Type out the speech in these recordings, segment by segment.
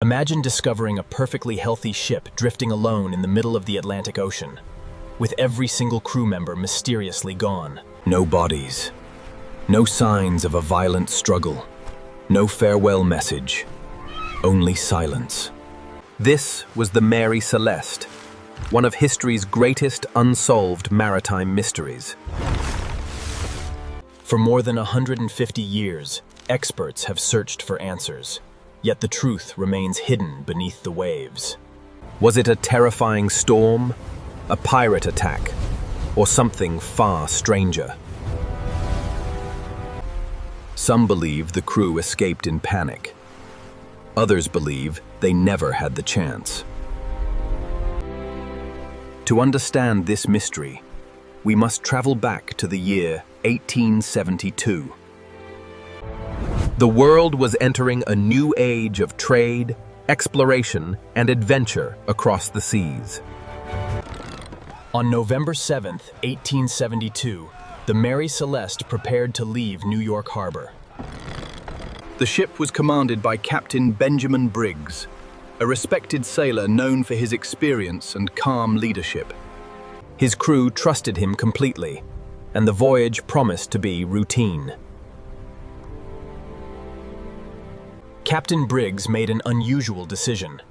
Imagine discovering a perfectly healthy ship drifting alone in the middle of the Atlantic Ocean, with every single crew member mysteriously gone. No bodies, no signs of a violent struggle, no farewell message, only silence. This was the Mary Celeste, one of history's greatest unsolved maritime mysteries. For more than 150 years, experts have searched for answers, yet the truth remains hidden beneath the waves. Was it a terrifying storm, a pirate attack, or something far stranger? Some believe the crew escaped in panic. Others believe they never had the chance. To understand this mystery, we must travel back to the year 1872. The world was entering a new age of trade, exploration, and adventure across the seas. On November 7, 1872, the Mary Celeste prepared to leave New York Harbor. The ship was commanded by Captain Benjamin Briggs, a respected sailor known for his experience and calm leadership. His crew trusted him completely, and the voyage promised to be routine. Captain Briggs made an unusual decision.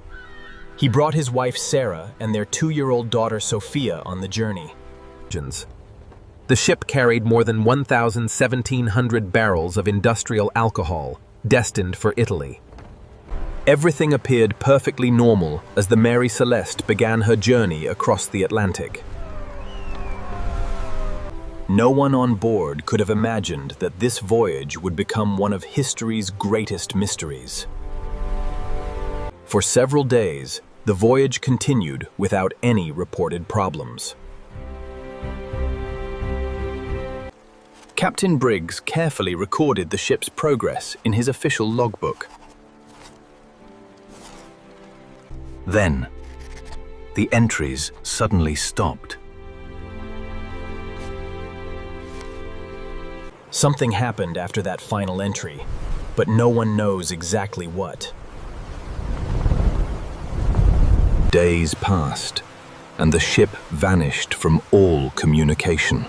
He brought his wife Sarah and their 2-year-old daughter Sophia on the journey. The ship carried more than 1,700 barrels of industrial alcohol, destined for Italy. Everything appeared perfectly normal as the Mary Celeste began her journey across the Atlantic. No one on board could have imagined that this voyage would become one of history's greatest mysteries. For several days, the voyage continued without any reported problems. Captain Briggs carefully recorded the ship's progress in his official logbook. Then, the entries suddenly stopped. Something happened after that final entry, but no one knows exactly what. Days passed, and the ship vanished from all communication.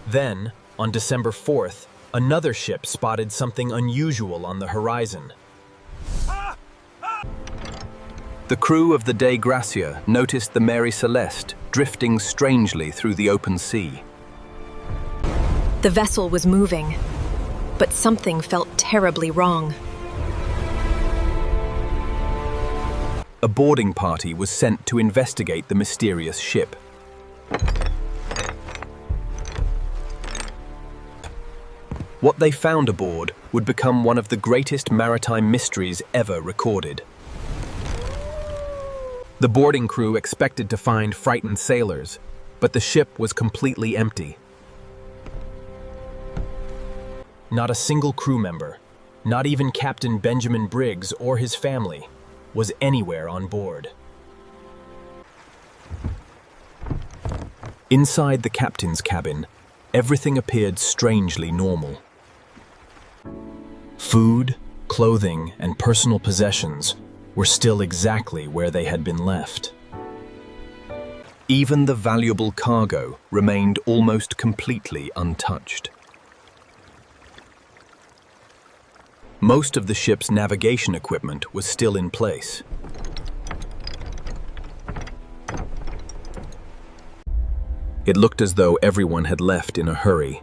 Then, on December 4th, another ship spotted something unusual on the horizon. The crew of the Dei Gracia noticed the Mary Celeste drifting strangely through the open sea. The vessel was moving, but something felt terribly wrong. A boarding party was sent to investigate the mysterious ship. What they found aboard would become one of the greatest maritime mysteries ever recorded. The boarding crew expected to find frightened sailors, but the ship was completely empty. Not a single crew member, not even Captain Benjamin Briggs or his family, was anywhere on board. Inside the captain's cabin, everything appeared strangely normal. Food, clothing, and personal possessions were still exactly where they had been left. Even the valuable cargo remained almost completely untouched. Most of the ship's navigation equipment was still in place. It looked as though everyone had left in a hurry,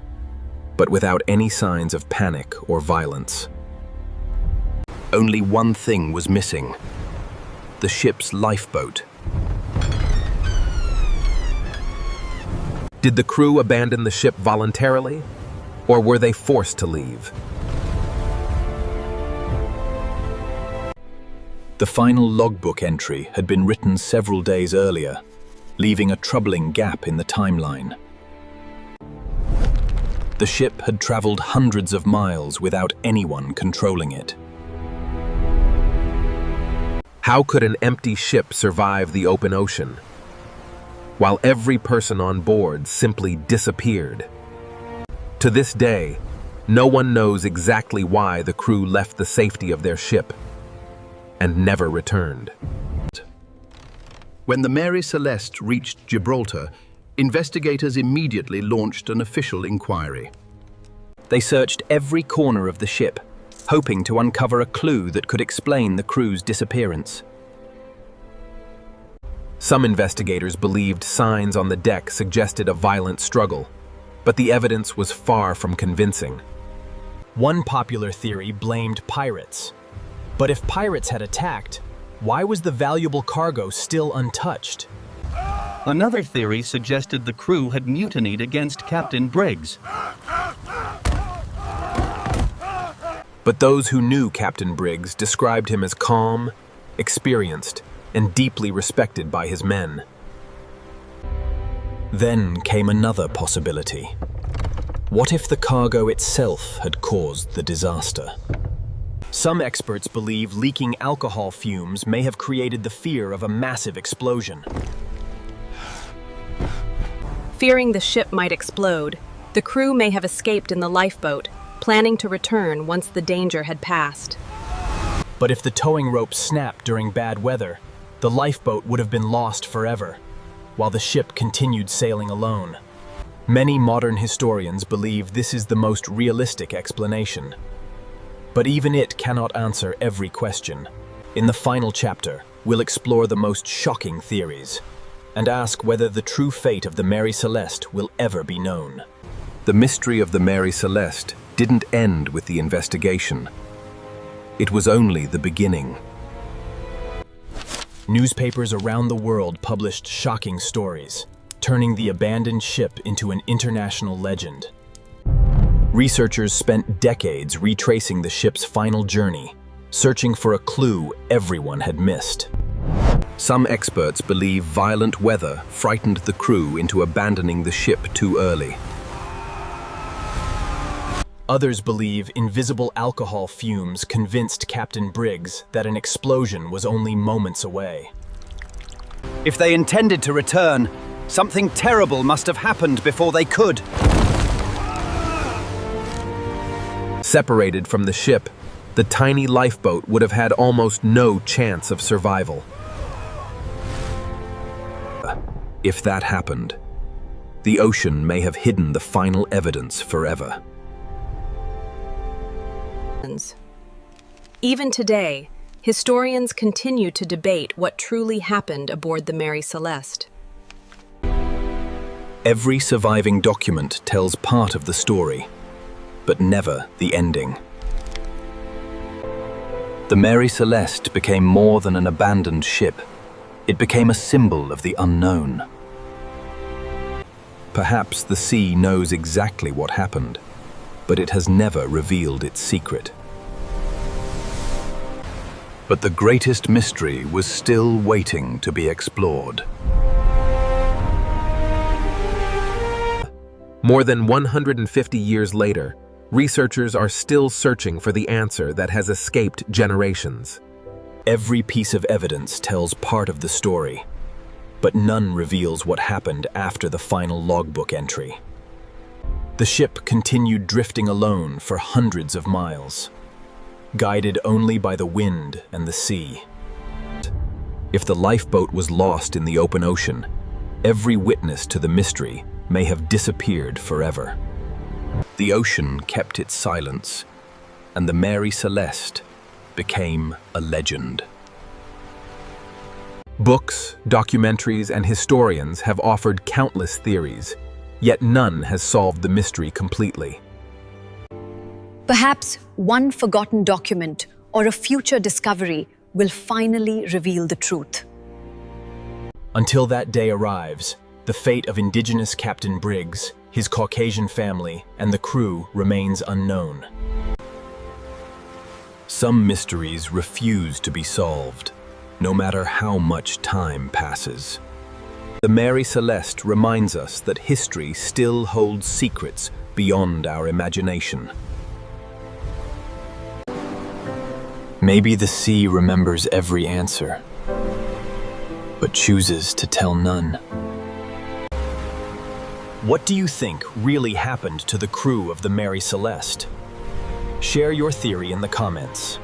but without any signs of panic or violence. Only one thing was missing: the ship's lifeboat. Did the crew abandon the ship voluntarily, or were they forced to leave? The final logbook entry had been written several days earlier, leaving a troubling gap in the timeline. The ship had traveled hundreds of miles without anyone controlling it. How could an empty ship survive the open ocean, while every person on board simply disappeared? To this day, No one knows exactly why the crew left the safety of their ship and never returned. When the Mary Celeste reached Gibraltar, investigators immediately launched an official inquiry. They searched every corner of the ship, hoping to uncover a clue that could explain the crew's disappearance. Some investigators believed signs on the deck suggested a violent struggle, but the evidence was far from convincing. One popular theory blamed pirates. But if pirates had attacked, why was the valuable cargo still untouched? Another theory suggested the crew had mutinied against Captain Briggs. But those who knew Captain Briggs described him as calm, experienced, and deeply respected by his men. Then came another possibility. What if the cargo itself had caused the disaster? Some experts believe leaking alcohol fumes may have created the fear of a massive explosion. Fearing the ship might explode, the crew may have escaped in the lifeboat, planning to return once the danger had passed. But if the towing rope snapped during bad weather, the lifeboat would have been lost forever, while the ship continued sailing alone. Many modern historians believe this is the most realistic explanation. But even it cannot answer every question. In the final chapter, we'll explore the most shocking theories and ask whether the true fate of the Mary Celeste will ever be known. The mystery of the Mary Celeste didn't end with the investigation. It was only the beginning. Newspapers around the world published shocking stories, turning the abandoned ship into an international legend. Researchers spent decades retracing the ship's final journey, searching for a clue everyone had missed. Some experts believe violent weather frightened the crew into abandoning the ship too early. Others believe invisible alcohol fumes convinced Captain Briggs that an explosion was only moments away. If they intended to return, something terrible must have happened before they could. Separated from the ship, the tiny lifeboat would have had almost no chance of survival. If that happened, the ocean may have hidden the final evidence forever. Even today, historians continue to debate what truly happened aboard the Mary Celeste. Every surviving document tells part of the story, but never the ending. The Mary Celeste became more than an abandoned ship. It became a symbol of the unknown. Perhaps the sea knows exactly what happened, but it has never revealed its secret. But the greatest mystery was still waiting to be explored. More than 150 years later, researchers are still searching for the answer that has escaped generations. Every piece of evidence tells part of the story, but none reveals what happened after the final logbook entry. The ship continued drifting alone for hundreds of miles, guided only by the wind and the sea. If the lifeboat was lost in the open ocean, every witness to the mystery may have disappeared forever. The ocean kept its silence, and the Mary Celeste became a legend. Books, documentaries, and historians have offered countless theories, yet none has solved the mystery completely. Perhaps one forgotten document or a future discovery will finally reveal the truth. Until that day arrives, the fate of indigenous Captain Briggs, his Caucasian family, and the crew remains unknown. Some mysteries refuse to be solved, no matter how much time passes. The Mary Celeste reminds us that history still holds secrets beyond our imagination. Maybe the sea remembers every answer, but chooses to tell none. What do you think really happened to the crew of the Mary Celeste? Share your theory in the comments.